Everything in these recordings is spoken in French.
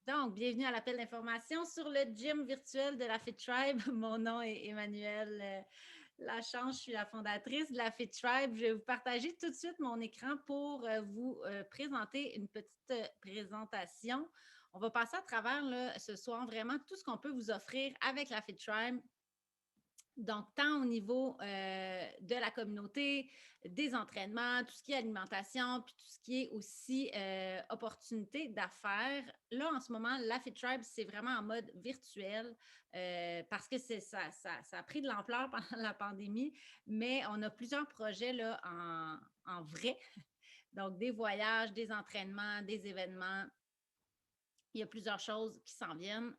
Donc, bienvenue à l'appel d'information sur le gym virtuel de la Fit Tribe. Mon nom est Emmanuelle Lachance, je suis la fondatrice de la Fit Tribe. Je vais vous partager tout de suite mon écran pour vous présenter une petite présentation. On va passer à travers là, ce soir vraiment tout ce qu'on peut vous offrir avec la Fit Tribe. Donc, tant au niveau de la communauté, des entraînements, tout ce qui est alimentation, puis tout ce qui est aussi opportunité d'affaires. Là, en ce moment, la Fit Tribe, c'est vraiment en mode virtuel parce que ça a pris de l'ampleur pendant la pandémie, mais on a plusieurs projets là, en vrai. Donc, des voyages, des entraînements, des événements. Il y a plusieurs choses qui s'en viennent.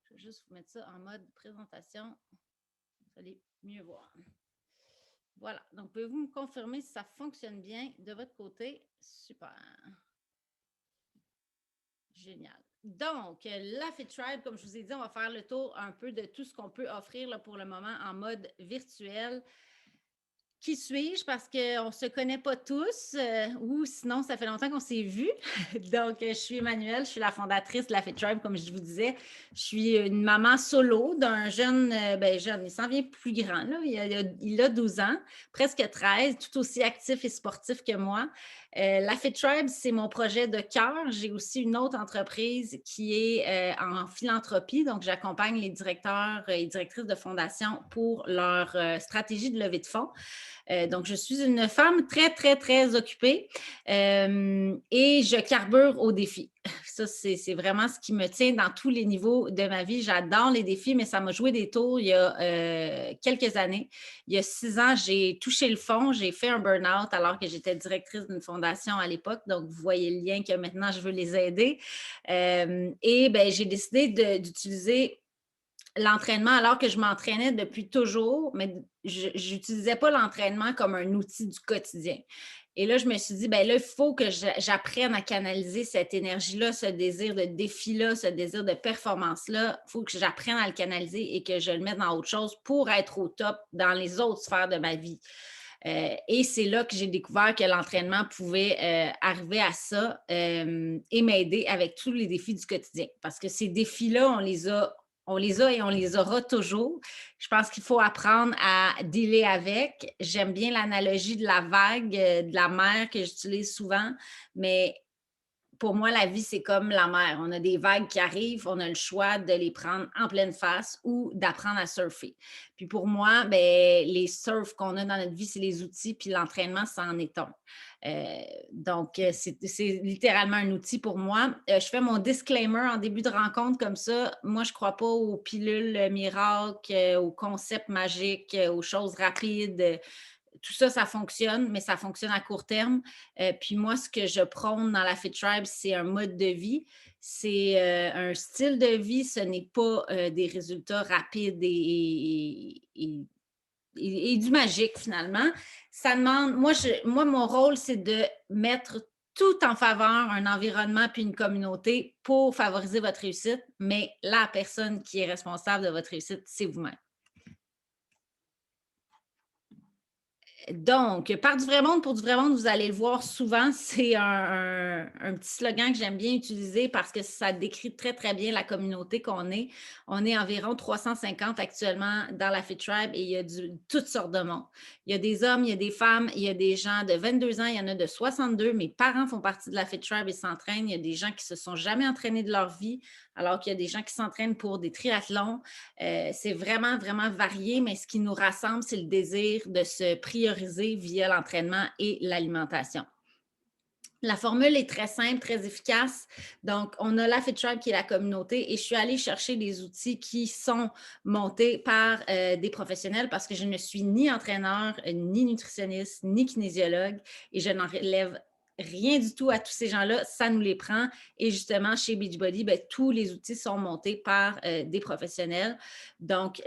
Je vais juste vous mettre ça en mode présentation. Vous allez mieux voir. Voilà. Donc, pouvez-vous me confirmer si ça fonctionne bien de votre côté? Super. Génial. Donc, la Fit Tribe, comme je vous ai dit, on va faire le tour un peu de tout ce qu'on peut offrir là, pour le moment en mode virtuel. Qui suis-je? Parce qu'on ne se connaît pas tous ou sinon, ça fait longtemps qu'on s'est vus. Donc, je suis Emmanuelle, je suis la fondatrice de la Fit Tribe, comme je vous disais. Je suis une maman solo d'un jeune, jeune, il s'en vient plus grand, là. Il a 12 ans, presque 13, tout aussi actif et sportif que moi. La Fit Tribe, c'est mon projet de cœur. J'ai aussi une autre entreprise qui est en philanthropie. Donc, j'accompagne les directeurs et directrices de fondation pour leur stratégie de levée de fonds. Donc, je suis une femme très, très, très occupée et je carbure aux défis. Ça, c'est vraiment ce qui me tient dans tous les niveaux de ma vie. J'adore les défis, mais ça m'a joué des tours il y a quelques années. Il y a 6 ans, j'ai touché le fond. J'ai fait un burn-out alors que j'étais directrice d'une fondation à l'époque. Donc, vous voyez le lien que maintenant, je veux les aider. Et j'ai décidé d'utiliser l'entraînement alors que je m'entraînais depuis toujours, mais je n'utilisais pas l'entraînement comme un outil du quotidien. Et là, je me suis dit, là, il faut que j'apprenne à canaliser cette énergie-là, ce désir de défi-là, ce désir de performance-là. Il faut que j'apprenne à le canaliser et que je le mette dans autre chose pour être au top dans les autres sphères de ma vie. Et c'est là que j'ai découvert que l'entraînement pouvait arriver à ça et m'aider avec tous les défis du quotidien. Parce que ces défis-là, on les a et on les aura toujours. Je pense qu'il faut apprendre à dealer avec. J'aime bien l'analogie de la vague, de la mer que j'utilise souvent, mais pour moi, la vie, c'est comme la mer. On a des vagues qui arrivent, on a le choix de les prendre en pleine face ou d'apprendre à surfer. Puis pour moi, les surfs qu'on a dans notre vie, c'est les outils, puis l'entraînement, c'en est un. Donc, c'est littéralement un outil pour moi. Je fais mon disclaimer en début de rencontre comme ça. Moi, je ne crois pas aux pilules miracles, aux concepts magiques, aux choses rapides. Tout ça, ça fonctionne, mais ça fonctionne à court terme. Puis moi, ce que je prône dans la Fit Tribe, c'est un mode de vie. C'est un style de vie. Ce n'est pas des résultats rapides et du magique, finalement. Ça demande, moi, mon rôle, c'est de mettre tout en faveur un environnement puis une communauté pour favoriser votre réussite, mais la personne qui est responsable de votre réussite, c'est vous-même. Donc, par du vrai monde pour du vrai monde, vous allez le voir souvent, c'est un petit slogan que j'aime bien utiliser parce que ça décrit très, très bien la communauté qu'on est. On est environ 350 actuellement dans la Fit Tribe et il y a toutes sortes de monde. Il y a des hommes, il y a des femmes, il y a des gens de 22 ans, il y en a de 62. Mes parents font partie de la Fit Tribe et s'entraînent. Il y a des gens qui se sont jamais entraînés de leur vie, alors qu'il y a des gens qui s'entraînent pour des triathlons. C'est vraiment, vraiment varié, mais ce qui nous rassemble, c'est le désir de se prioriser via l'entraînement et l'alimentation. La formule est très simple, très efficace. Donc, on a la Fit Tribe qui est la communauté et je suis allée chercher des outils qui sont montés par des professionnels parce que je ne suis ni entraîneur, ni nutritionniste, ni kinésiologue et je n'enlève rien du tout à tous ces gens-là, ça nous les prend. Et justement, chez Beachbody, tous les outils sont montés par des professionnels. Donc,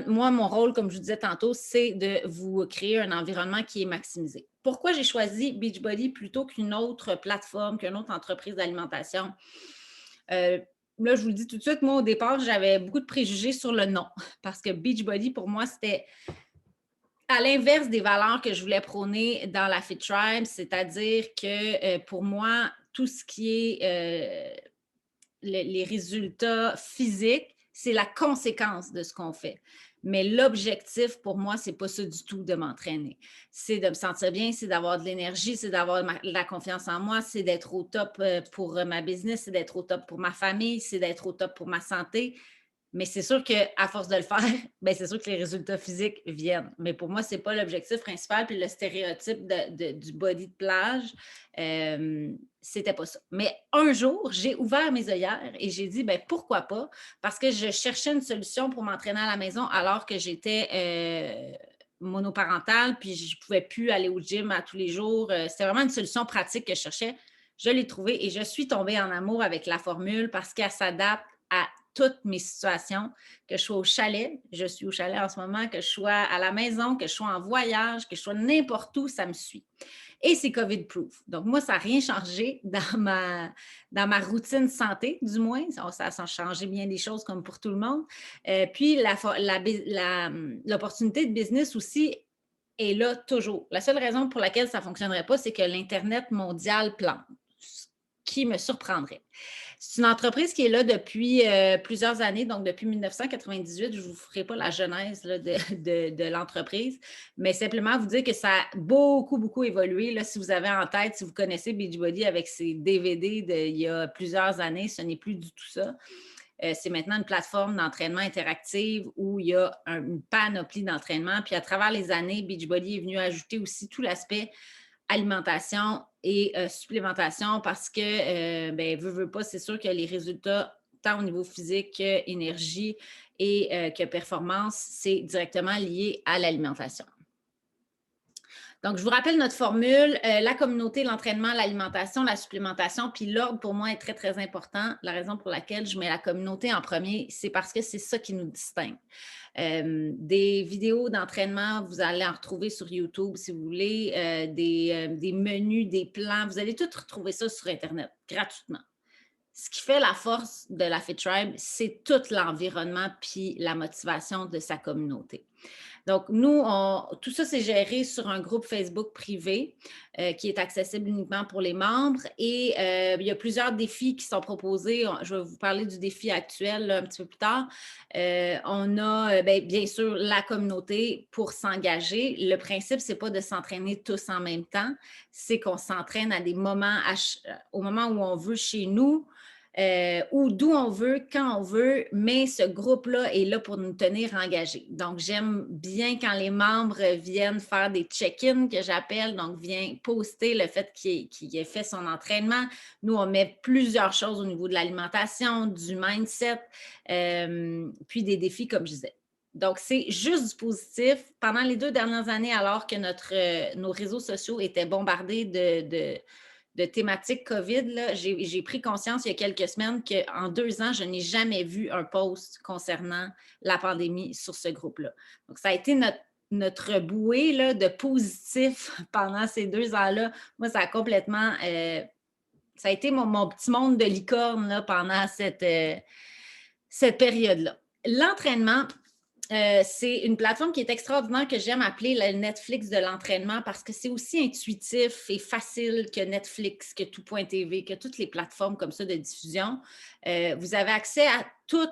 moi, mon rôle, comme je vous disais tantôt, c'est de vous créer un environnement qui est maximisé. Pourquoi j'ai choisi Beachbody plutôt qu'une autre plateforme, qu'une autre entreprise d'alimentation? Là, je vous le dis tout de suite, moi, au départ, j'avais beaucoup de préjugés sur le nom parce que Beachbody, pour moi, c'était à l'inverse des valeurs que je voulais prôner dans la Fit Tribe, c'est-à-dire que pour moi, tout ce qui est les résultats physiques, c'est la conséquence de ce qu'on fait. Mais l'objectif pour moi, c'est pas ça du tout de m'entraîner. C'est de me sentir bien, c'est d'avoir de l'énergie, c'est d'avoir la confiance en moi, c'est d'être au top pour ma business, c'est d'être au top pour ma famille, c'est d'être au top pour ma santé. Mais c'est sûr qu'à force de le faire, ben c'est sûr que les résultats physiques viennent. Mais pour moi, ce n'est pas l'objectif principal. Puis le stéréotype du body de plage, c'était pas ça. Mais un jour, j'ai ouvert mes œillères et j'ai dit, ben pourquoi pas? Parce que je cherchais une solution pour m'entraîner à la maison alors que j'étais monoparentale, puis je ne pouvais plus aller au gym à tous les jours. C'était vraiment une solution pratique que je cherchais. Je l'ai trouvée et je suis tombée en amour avec la formule parce qu'elle s'adapte à toutes mes situations, que je sois au chalet, je suis au chalet en ce moment, que je sois à la maison, que je sois en voyage, que je sois n'importe où, ça me suit. Et c'est COVID-proof. Donc, moi, ça n'a rien changé dans ma routine santé, du moins. Ça a changé bien des choses comme pour tout le monde. Puis, l'opportunité de business aussi est là toujours. La seule raison pour laquelle ça ne fonctionnerait pas, c'est que l'Internet mondial plante, ce qui me surprendrait. C'est une entreprise qui est là depuis plusieurs années, donc depuis 1998. Je ne vous ferai pas la genèse là, de l'entreprise, mais simplement vous dire que ça a beaucoup, beaucoup évolué. Là, si vous avez en tête, si vous connaissez Beachbody avec ses DVD d'il y a plusieurs années, ce n'est plus du tout ça. C'est maintenant une plateforme d'entraînement interactive où il y a une panoplie d'entraînement. Puis à travers les années, Beachbody est venu ajouter aussi tout l'aspect alimentation et supplémentation parce que, ben, veut pas, c'est sûr que les résultats, tant au niveau physique qu'énergie et que performance, c'est directement lié à l'alimentation. Donc, je vous rappelle notre formule, la communauté, l'entraînement, l'alimentation, la supplémentation, puis l'ordre pour moi est très, très important. La raison pour laquelle je mets la communauté en premier, c'est parce que c'est ça qui nous distingue. Des vidéos d'entraînement, vous allez en retrouver sur YouTube si vous voulez, des menus, des plans, vous allez tout retrouver ça sur Internet gratuitement. Ce qui fait la force de la Fit Tribe, c'est tout l'environnement puis la motivation de sa communauté. Donc, nous, tout ça, c'est géré sur un groupe Facebook privé qui est accessible uniquement pour les membres. Et il y a plusieurs défis qui sont proposés. Je vais vous parler du défi actuel là, un petit peu plus tard. On a bien sûr la communauté pour s'engager. Le principe, ce n'est pas de s'entraîner tous en même temps, c'est qu'on s'entraîne à des moments, au moment où on veut chez nous. Ou d'où on veut, quand on veut, mais ce groupe-là est là pour nous tenir engagés. Donc, j'aime bien quand les membres viennent faire des check-ins que j'appelle, donc viennent poster le fait qu'il ait fait son entraînement. Nous, on met plusieurs choses au niveau de l'alimentation, du mindset, puis des défis, comme je disais. Donc, c'est juste du positif. Pendant les 2 dernières années, alors que nos réseaux sociaux étaient bombardés de thématique COVID, j'ai pris conscience il y a quelques semaines qu'en 2 ans, je n'ai jamais vu un post concernant la pandémie sur ce groupe-là. Donc, ça a été notre bouée là, de positif pendant ces 2 ans-là. Moi, ça a complètement... ça a été mon petit monde de licorne là, pendant cette période-là. L'entraînement, c'est une plateforme qui est extraordinaire que j'aime appeler le Netflix de l'entraînement parce que c'est aussi intuitif et facile que Netflix, que Tout.tv, que toutes les plateformes comme ça de diffusion. Vous avez accès à tous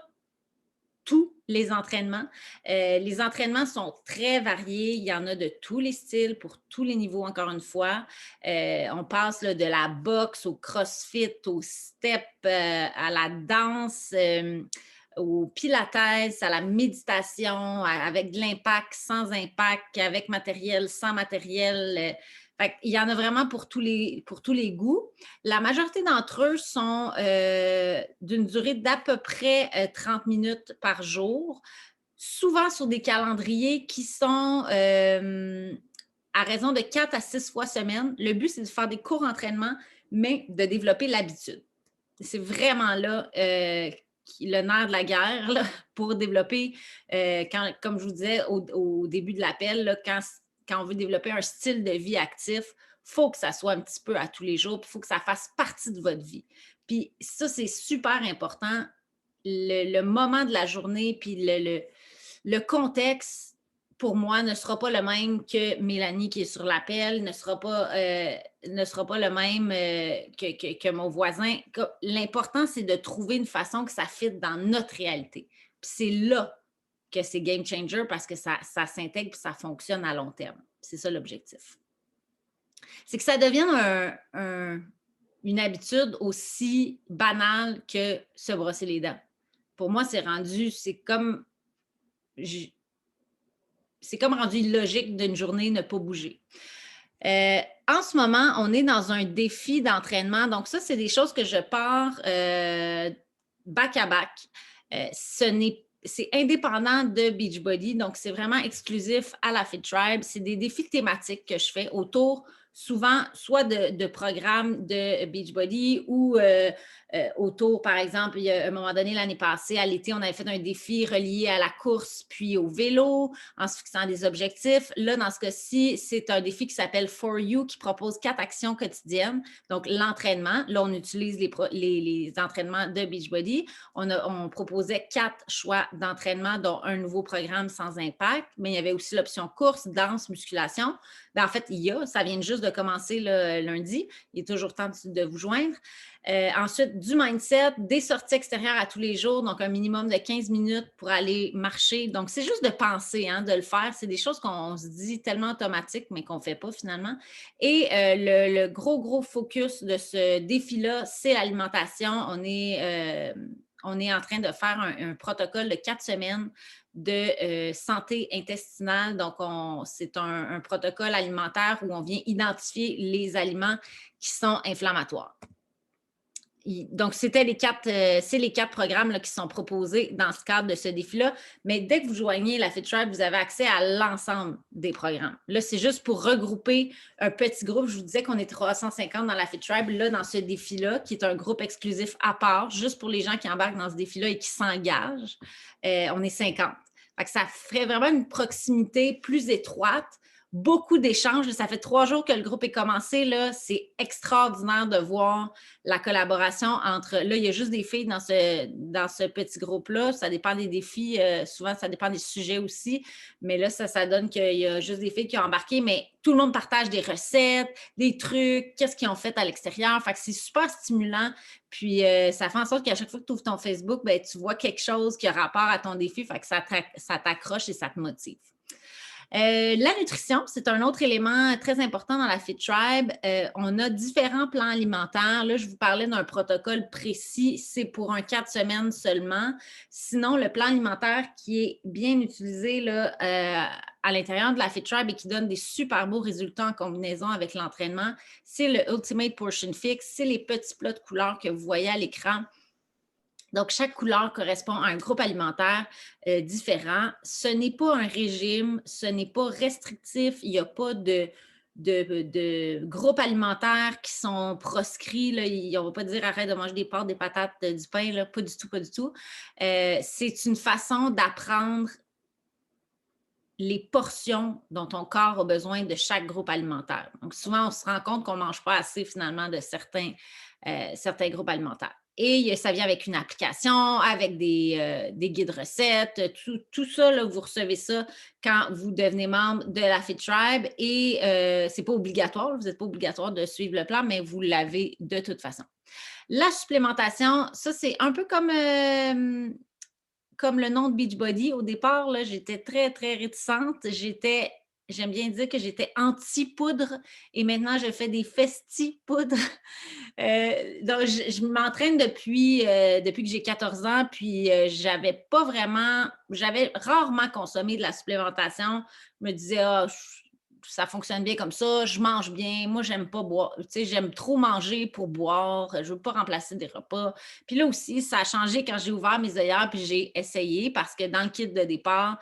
les entraînements. Les entraînements sont très variés. Il y en a de tous les styles, pour tous les niveaux, encore une fois. On passe là, de la boxe au crossfit, au step, à la danse, au pilates, à la méditation, avec de l'impact, sans impact, avec matériel, sans matériel. Il y en a vraiment pour tous les goûts. La majorité d'entre eux sont d'une durée d'à peu près 30 minutes par jour, souvent sur des calendriers qui sont à raison de 4 à 6 fois semaine. Le but, c'est de faire des courts entraînements, mais de développer l'habitude. C'est vraiment là le nerf de la guerre là, pour développer, comme je vous disais au début de l'appel, là, quand on veut développer un style de vie actif, il faut que ça soit un petit peu à tous les jours, puis il faut que ça fasse partie de votre vie. Puis ça, c'est super important. Le moment de la journée, puis le contexte pour moi, ne sera pas le même que Mélanie qui est sur l'appel, ne sera pas le même que mon voisin. L'important, c'est de trouver une façon que ça fit dans notre réalité. Puis c'est là que c'est game changer parce que ça s'intègre et ça fonctionne à long terme. C'est ça l'objectif. C'est que ça devienne une habitude aussi banale que se brosser les dents. Pour moi, c'est comme rendu illogique d'une journée ne pas bouger. En ce moment, on est dans un défi d'entraînement. Donc, ça, c'est des choses que je pars back à back. C'est indépendant de Beachbody, donc c'est vraiment exclusif à la Fit Tribe. C'est des défis thématiques que je fais autour souvent soit de programmes de Beachbody ou autour, par exemple, il y a un moment donné, l'année passée, à l'été, on avait fait un défi relié à la course puis au vélo en se fixant des objectifs. Là, dans ce cas-ci, c'est un défi qui s'appelle For You qui propose 4 actions quotidiennes. Donc, l'entraînement. Là, on utilise les entraînements de Beachbody. On proposait 4 choix d'entraînement, dont un nouveau programme sans impact, mais il y avait aussi l'option course, danse, musculation. Ben, en fait, ça vient juste de commencer le lundi. Il est toujours temps de vous joindre. Ensuite, du mindset, des sorties extérieures à tous les jours, donc un minimum de 15 minutes pour aller marcher. Donc, c'est juste de penser, de le faire. C'est des choses qu'on se dit tellement automatiques, mais qu'on ne fait pas finalement. Et le gros focus de ce défi-là, c'est l'alimentation. On est en train de faire un protocole de 4 semaines de santé intestinale. Donc, c'est un protocole alimentaire où on vient identifier les aliments qui sont inflammatoires. Donc, c'est les 4 programmes là, qui sont proposés dans ce cadre de ce défi-là. Mais dès que vous joignez la Fit Tribe, vous avez accès à l'ensemble des programmes. Là, c'est juste pour regrouper un petit groupe. Je vous disais qu'on est 350 dans la Fit Tribe. Là, dans ce défi-là, qui est un groupe exclusif à part, juste pour les gens qui embarquent dans ce défi-là et qui s'engagent, on est 50. Fait que ça ferait vraiment une proximité plus étroite. Beaucoup d'échanges. Ça fait 3 jours que le groupe est commencé. Là, c'est extraordinaire de voir la collaboration entre... Là, il y a juste des filles dans ce petit groupe-là. Ça dépend des défis. Souvent, ça dépend des sujets aussi. Mais là, ça donne qu'il y a juste des filles qui ont embarqué. Mais tout le monde partage des recettes, des trucs, qu'est-ce qu'ils ont fait à l'extérieur. Fait que c'est super stimulant. Puis, ça fait en sorte qu'à chaque fois que tu ouvres ton Facebook, ben, tu vois quelque chose qui a rapport à ton défi. Fait que ça t'accroche et ça te motive. La nutrition, c'est un autre élément très important dans la Fit Tribe. On a différents plans alimentaires. Là, je vous parlais d'un protocole précis. C'est pour 4 semaines seulement. Sinon, le plan alimentaire qui est bien utilisé là, à l'intérieur de la Fit Tribe et qui donne des super beaux résultats en combinaison avec l'entraînement, c'est le Ultimate Portion Fix. C'est les petits plats de couleurs que vous voyez à l'écran. Donc, chaque couleur correspond à un groupe alimentaire différent. Ce n'est pas un régime, ce n'est pas restrictif, il n'y a pas de groupes alimentaires qui sont proscrits. Là. On ne va pas dire arrête de manger des pâtes, des patates, du pain, là. Pas du tout, pas du tout. C'est une façon d'apprendre les portions dont ton corps a besoin de chaque groupe alimentaire. Donc, souvent, on se rend compte qu'on ne mange pas assez finalement de certains groupes alimentaires. Et ça vient avec une application, avec des guides recettes, tout ça, là, vous recevez ça quand vous devenez membre de la Fit Tribe. Et ce n'est pas obligatoire, vous n'êtes pas obligatoire de suivre le plan, mais vous l'avez de toute façon. La supplémentation, ça, c'est un peu comme le nom de Beachbody. Au départ, là, j'étais très, très réticente. J'aime bien dire que j'étais anti-poudre et maintenant, je fais des festi-poudres. Donc, je m'entraîne depuis que j'ai 14 ans, puis j'avais rarement consommé de la supplémentation. Je me disais, ça fonctionne bien comme ça, je mange bien, moi, j'aime pas boire, tu sais, j'aime trop manger pour boire, je veux pas remplacer des repas. Puis là aussi, ça a changé quand j'ai ouvert mes œillères puis j'ai essayé parce que dans le kit de départ,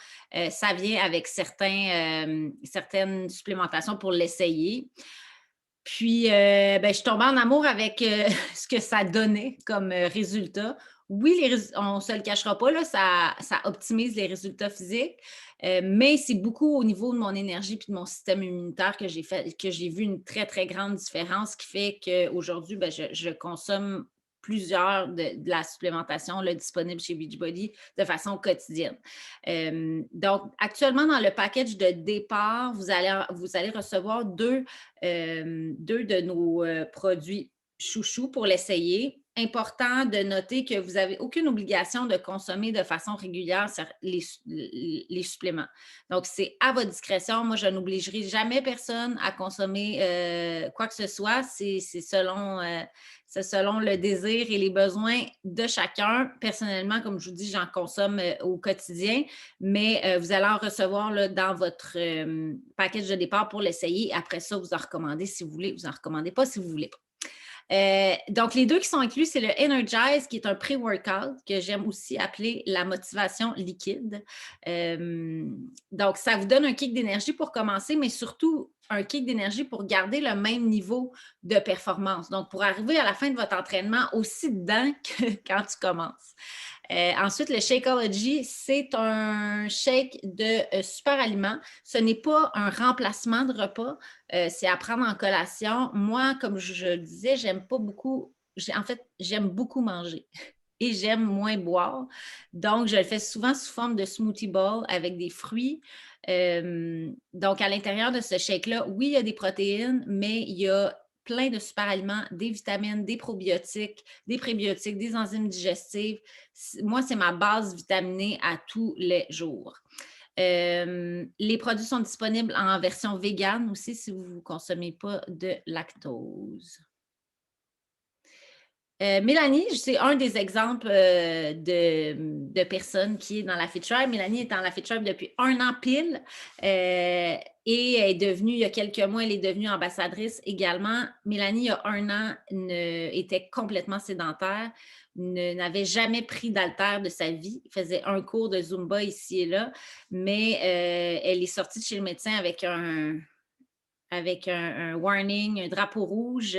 ça vient avec certaines supplémentations pour l'essayer. Puis, je suis tombée en amour avec ce que ça donnait comme résultat. Oui, on ne se le cachera pas, là, ça optimise les résultats physiques, mais c'est beaucoup au niveau de mon énergie et de mon système immunitaire que j'ai vu une très, très grande différence qui fait qu'aujourd'hui, je consomme plusieurs de la supplémentation là, disponible chez Beachbody de façon quotidienne. Donc, actuellement, dans le package de départ, vous allez recevoir deux de nos produits chouchou pour l'essayer. Important de noter que vous n'avez aucune obligation de consommer de façon régulière les suppléments. Donc, c'est à votre discrétion. Moi, je n'obligerai jamais personne à consommer quoi que ce soit. C'est selon le désir et les besoins de chacun. Personnellement, comme je vous dis, j'en consomme au quotidien, mais vous allez en recevoir là, dans votre package de départ pour l'essayer. Après ça, vous en recommandez si vous voulez, vous n'en recommandez pas si vous ne voulez pas. Donc, les deux qui sont inclus, c'est le Energize, qui est un pré-workout que j'aime aussi appeler la motivation liquide. Donc, ça vous donne un kick d'énergie pour commencer, mais surtout un kick d'énergie pour garder le même niveau de performance. Donc, pour arriver à la fin de votre entraînement aussi dedans que quand tu commences. Ensuite, le Shakeology, c'est un shake de super aliments. Ce n'est pas un remplacement de repas, c'est à prendre en collation. Moi, comme je le disais, j'aime pas beaucoup, j'aime beaucoup manger et j'aime moins boire. Donc, je le fais souvent sous forme de smoothie bowl avec des fruits. Donc, à l'intérieur de ce shake-là, oui, il y a des protéines, mais il y a plein de super aliments, des vitamines, des probiotiques, des prébiotiques, des enzymes digestives. Moi, c'est ma base vitaminée à tous les jours. Les produits sont disponibles en version végane aussi si vous ne consommez pas de lactose. Mélanie, c'est un des exemples de personnes qui est dans la Fit Tribe. Mélanie est dans la Fit Tribe depuis 1 an pile et est devenue, il y a quelques mois, elle est devenue ambassadrice également. Mélanie, il y a 1 an, était complètement sédentaire, n'avait jamais pris d'haltère de sa vie, faisait un cours de Zumba ici et là, mais elle est sortie de chez le médecin avec un warning, un drapeau rouge.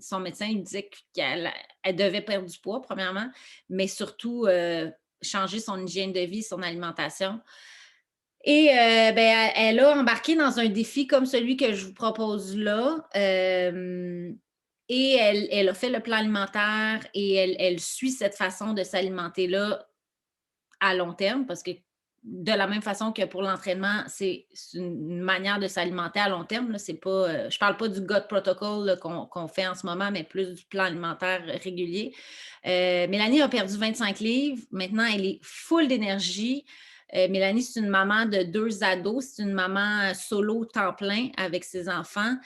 Son médecin lui disait qu'elle devait perdre du poids, premièrement, mais surtout changer son hygiène de vie, son alimentation. Et elle a embarqué dans un défi comme celui que je vous propose là. Et elle a fait le plan alimentaire et elle suit cette façon de s'alimenter-là à long terme parce que de la même façon que pour l'entraînement, c'est une manière de s'alimenter à long terme. Là, c'est pas, je ne parle pas du GOT protocol qu'on fait en ce moment, mais plus du plan alimentaire régulier. Mélanie a perdu 25 livres. Maintenant, elle est full d'énergie. Mélanie, c'est une maman de 2 ados. C'est une maman solo temps plein avec ses enfants.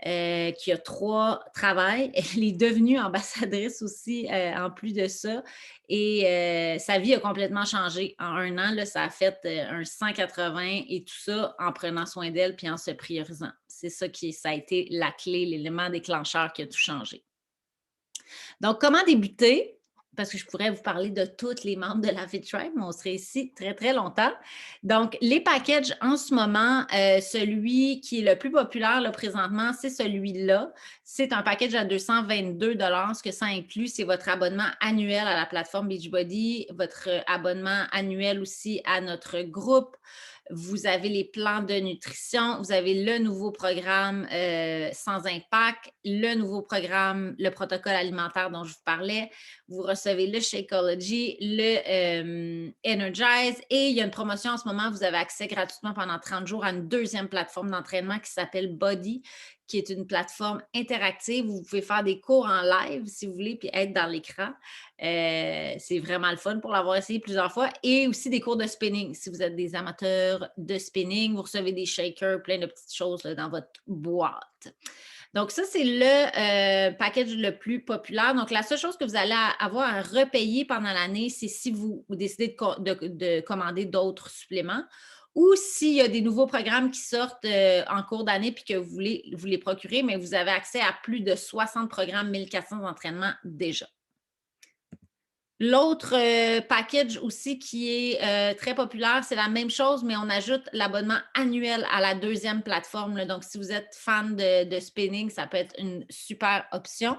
Qui a 3 travails. Elle est devenue ambassadrice aussi en plus de ça. Et sa vie a complètement changé. En 1 an, là, ça a fait un 180 et tout ça en prenant soin d'elle puis en se priorisant. C'est ça ça a été la clé, l'élément déclencheur qui a tout changé. Donc, comment débuter? Parce que je pourrais vous parler de tous les membres de la Fit Tribe, mais on serait ici très, très longtemps. Donc, les packages en ce moment, celui qui est le plus populaire là, présentement, c'est celui-là. C'est un package à 222 $. Ce que ça inclut, c'est votre abonnement annuel à la plateforme Beachbody, votre abonnement annuel aussi à notre groupe. Vous avez les plans de nutrition, vous avez le nouveau programme sans impact, le nouveau programme, le protocole alimentaire dont je vous parlais. Vous recevez le Shakeology, le Energize et il y a une promotion en ce moment. Vous avez accès gratuitement pendant 30 jours à une deuxième plateforme d'entraînement qui s'appelle Body, qui est une plateforme interactive où vous pouvez faire des cours en live si vous voulez, puis être dans l'écran. C'est vraiment le fun pour l'avoir essayé plusieurs fois. Et aussi des cours de spinning. Si vous êtes des amateurs de spinning, vous recevez des shakers, plein de petites choses là, dans votre boîte. Donc, ça, c'est le package le plus populaire. Donc, la seule chose que vous allez avoir à repayer pendant l'année, c'est si vous décidez de commander d'autres suppléments ou s'il y a des nouveaux programmes qui sortent en cours d'année puis que vous voulez vous les procurer, mais vous avez accès à plus de 60 programmes, 1400 entraînements déjà. L'autre package aussi qui est très populaire, c'est la même chose, mais on ajoute l'abonnement annuel à la deuxième plateforme. Là. Donc, si vous êtes fan de spinning, ça peut être une super option.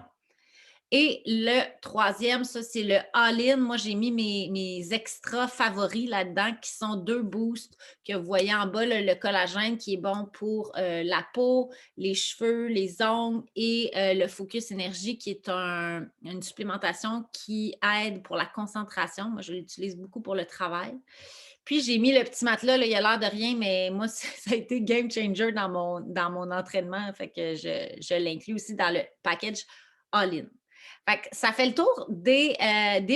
Et le troisième, ça, c'est le all-in. Moi, j'ai mis mes extras favoris là-dedans, qui sont 2 boosts que vous voyez en bas, là, le collagène qui est bon pour la peau, les cheveux, les ongles et le Focus Énergie qui est une supplémentation qui aide pour la concentration. Moi, je l'utilise beaucoup pour le travail. Puis, j'ai mis le petit matelas, là, il a l'air de rien, mais moi, ça a été game changer dans mon entraînement. Fait que je l'inclus aussi dans le package all-in. Fait que ça fait le tour des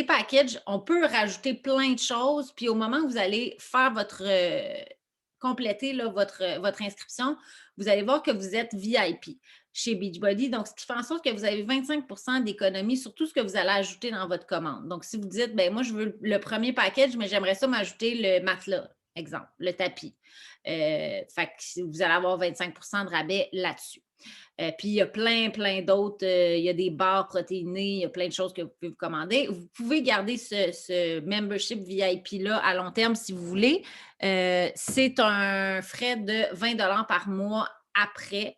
packages. On peut rajouter plein de choses. Puis au moment où vous allez faire compléter là, votre inscription, vous allez voir que vous êtes VIP chez Beachbody. Donc, ce qui fait en sorte que vous avez 25 d'économie sur tout ce que vous allez ajouter dans votre commande. Donc, si vous dites, ben moi, je veux le premier package, mais j'aimerais ça m'ajouter le matelas, exemple, le tapis. Fait que vous allez avoir 25 de rabais là-dessus. Puis il y a plein d'autres. Il y a des barres protéinées, il y a plein de choses que vous pouvez vous commander. Vous pouvez garder ce membership VIP-là à long terme si vous voulez. C'est un frais de 20 par mois après,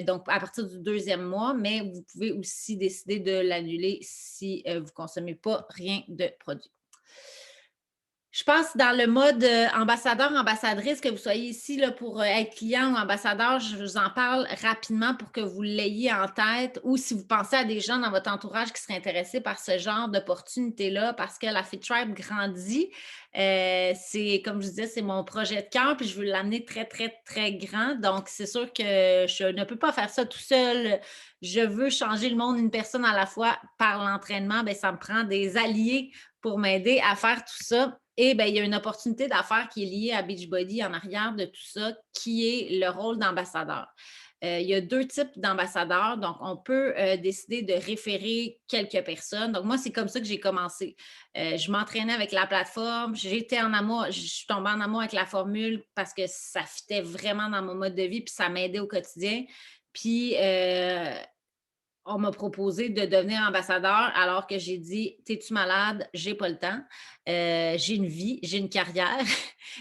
donc à partir du 2e mois, mais vous pouvez aussi décider de l'annuler si vous ne consommez pas rien de produit. Je passe dans le mode ambassadeur, ambassadrice, que vous soyez ici là, pour être client ou ambassadeur, je vous en parle rapidement pour que vous l'ayez en tête ou si vous pensez à des gens dans votre entourage qui seraient intéressés par ce genre d'opportunité-là parce que la Fit Tribe grandit. C'est, comme je vous disais, c'est mon projet de cœur puis je veux l'amener très, très, très grand. Donc, c'est sûr que je ne peux pas faire ça tout seul. Je veux changer le monde une personne à la fois par l'entraînement. Bien, ça me prend des alliés pour m'aider à faire tout ça. Et bien, il y a une opportunité d'affaires qui est liée à Beachbody en arrière de tout ça, qui est le rôle d'ambassadeur. Il y a 2 types d'ambassadeurs. Donc, on peut décider de référer quelques personnes. Donc, moi, c'est comme ça que j'ai commencé. Je m'entraînais avec la plateforme. J'étais en amour. Je suis tombée en amour avec la formule parce que ça fitait vraiment dans mon mode de vie puis ça m'aidait au quotidien. Puis, on m'a proposé de devenir ambassadeur alors que j'ai dit: «T'es-tu malade? J'ai pas le temps. J'ai une vie, j'ai une carrière».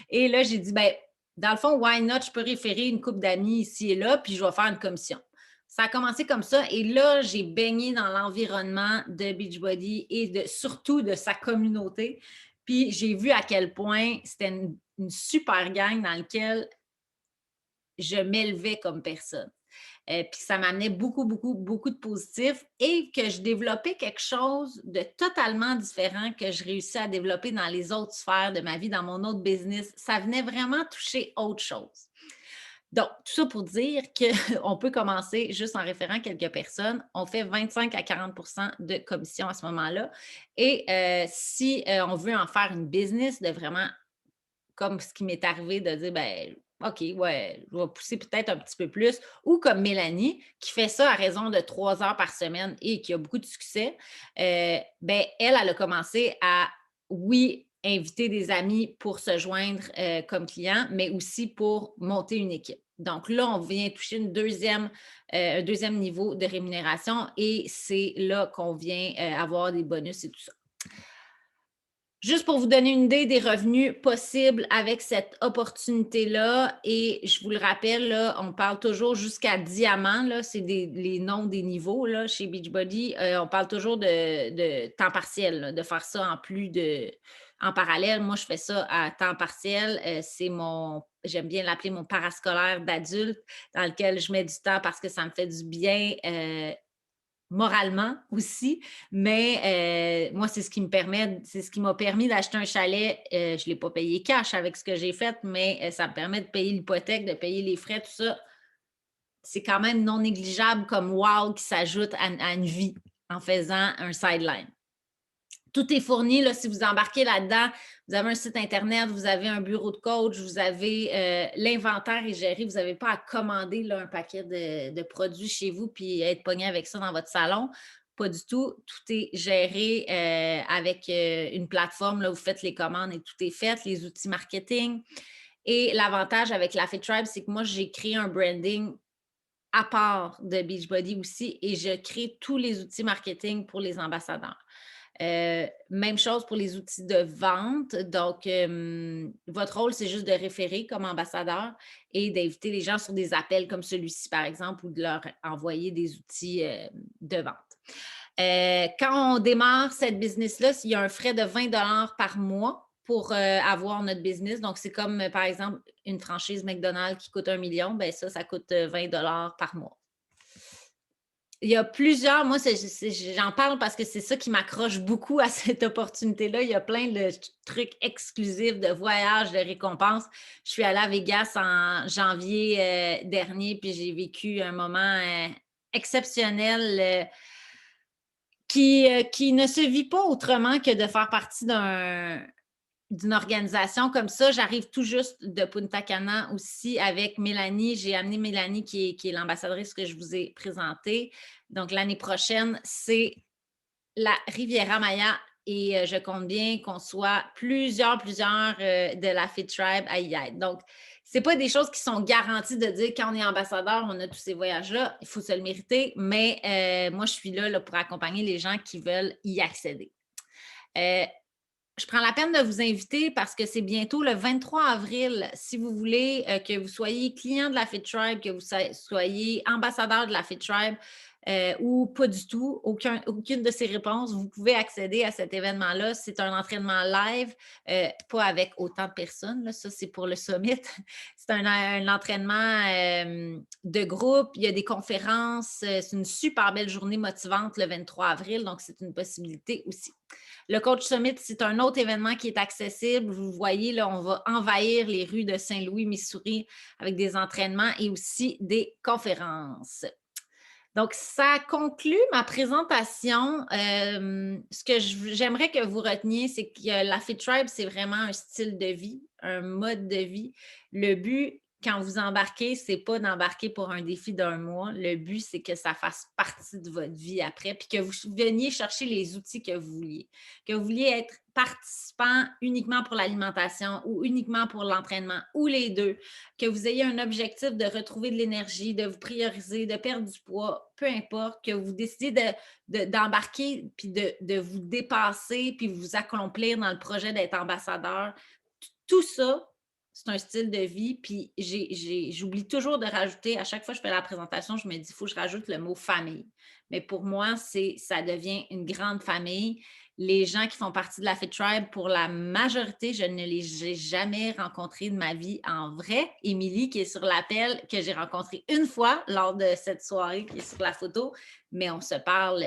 Et là, j'ai dit: «Ben, dans le fond, why not? Je peux référer une couple d'amis ici et là, puis je vais faire une commission». Ça a commencé comme ça et là, j'ai baigné dans l'environnement de Beachbody et surtout de sa communauté. Puis j'ai vu à quel point c'était une super gang dans laquelle je m'élevais comme personne. Puis ça m'amenait beaucoup de positifs et que je développais quelque chose de totalement différent que je réussis à développer dans les autres sphères de ma vie, dans mon autre business. Ça venait vraiment toucher autre chose. Donc, tout ça pour dire qu'on peut commencer juste en référant quelques personnes. On fait 25 à 40 de commission à ce moment-là. Et si on veut en faire une business, de vraiment comme ce qui m'est arrivé de dire, ben, OK, ouais, je vais pousser peut-être un petit peu plus. Ou comme Mélanie, qui fait ça à raison de 3 heures par semaine et qui a beaucoup de succès, ben, elle a commencé à, oui, inviter des amis pour se joindre comme client, mais aussi pour monter une équipe. Donc là, on vient toucher un deuxième niveau de rémunération et c'est là qu'on vient avoir des bonus et tout ça. Juste pour vous donner une idée des revenus possibles avec cette opportunité-là, et je vous le rappelle, là, on parle toujours jusqu'à diamant, là, c'est les noms des niveaux là, chez Beachbody. On parle toujours de temps partiel, là, de faire ça en parallèle. Moi, je fais ça à temps partiel. J'aime bien l'appeler mon parascolaire d'adulte, dans lequel je mets du temps parce que ça me fait du bien moralement aussi, mais moi, c'est ce qui m'a permis d'acheter un chalet. Je ne l'ai pas payé cash avec ce que j'ai fait, mais ça me permet de payer l'hypothèque, de payer les frais, tout ça. C'est quand même non négligeable comme wow qui s'ajoute à une vie en faisant un sideline. Tout est fourni, là, si vous embarquez là-dedans, vous avez un site Internet, vous avez un bureau de coach, vous avez l'inventaire est géré, vous n'avez pas à commander là, un paquet de produits chez vous puis être pogné avec ça dans votre salon. Pas du tout. Tout est géré avec une plateforme, là, vous faites les commandes et tout est fait, les outils marketing. Et l'avantage avec la Fit Tribe, c'est que moi, j'ai créé un branding à part de Beachbody aussi et je crée tous les outils marketing pour les ambassadeurs. Même chose pour les outils de vente. Donc, votre rôle, c'est juste de référer comme ambassadeur et d'inviter les gens sur des appels comme celui-ci, par exemple, ou de leur envoyer des outils de vente. Quand on démarre cette business-là, il y a un frais de 20 par mois pour avoir notre business. Donc, c'est comme, par exemple, une franchise McDonald's qui coûte 1 million, ben ça coûte 20 par mois. Il y a plusieurs, moi, j'en parle parce que c'est ça qui m'accroche beaucoup à cette opportunité-là. Il y a plein de trucs exclusifs, de voyages, de récompenses. Je suis allée à Vegas en janvier dernier, puis j'ai vécu un moment exceptionnel qui ne se vit pas autrement que de faire partie d'une organisation comme ça. J'arrive tout juste de Punta Cana aussi avec Mélanie. J'ai amené Mélanie qui est l'ambassadrice que je vous ai présentée. Donc, l'année prochaine, c'est la Riviera Maya et je compte bien qu'on soit plusieurs de la Fit Tribe à y être. Donc, ce pas des choses qui sont garanties de dire quand on est ambassadeur, on a tous ces voyages-là, il faut se le mériter, mais moi, je suis là pour accompagner les gens qui veulent y accéder. Je prends la peine de vous inviter parce que c'est bientôt le 23 avril. Si vous voulez que vous soyez client de la Fit Tribe, que vous soyez ambassadeur de la Fit Tribe ou pas du tout, aucune de ces réponses, vous pouvez accéder à cet événement-là. C'est un entraînement live, pas avec autant de personnes. Là, ça, c'est pour le summit. C'est un entraînement de groupe. Il y a des conférences. C'est une super belle journée motivante le 23 avril. Donc, c'est une possibilité aussi. Le Coach Summit, c'est un autre événement qui est accessible. Vous voyez, là, on va envahir les rues de Saint-Louis, Missouri, avec des entraînements et aussi des conférences. Donc, ça conclut ma présentation. Ce que j'aimerais que vous reteniez, c'est que la Fit Tribe, c'est vraiment un style de vie, un mode de vie. Le but, quand vous embarquez, c'est pas d'embarquer pour un défi d'un mois. Le but, c'est que ça fasse partie de votre vie après, puis que vous veniez chercher les outils que vous vouliez. Que vous vouliez être participant uniquement pour l'alimentation ou uniquement pour l'entraînement ou les deux. Que vous ayez un objectif de retrouver de l'énergie, de vous prioriser, de perdre du poids, peu importe, que vous décidez d'embarquer puis de vous dépasser puis vous accomplir dans le projet d'être ambassadeur. Tout ça, c'est un style de vie. Puis j'oublie toujours de rajouter, à chaque fois que je fais la présentation, je me dis, il faut que je rajoute le mot famille. Mais pour moi, ça devient une grande famille. Les gens qui font partie de la Fit Tribe, pour la majorité, je ne les ai jamais rencontrés de ma vie en vrai. Émilie, qui est sur l'appel, que j'ai rencontrée une fois lors de cette soirée qui est sur la photo, mais on se parle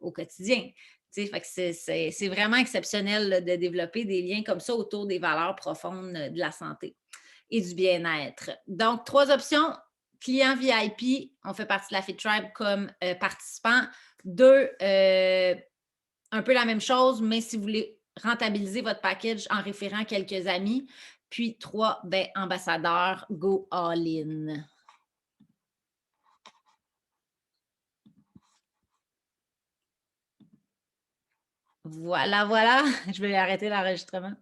au quotidien. Fait que c'est vraiment exceptionnel là, de développer des liens comme ça autour des valeurs profondes de la santé et du bien-être. Donc, 3 options. Client VIP, on fait partie de la Fit Tribe comme participant. 2, un peu la même chose, mais si vous voulez rentabiliser votre package en référant quelques amis. Puis 3, ben, ambassadeur, go all-in. Voilà, voilà. Je vais arrêter l'enregistrement.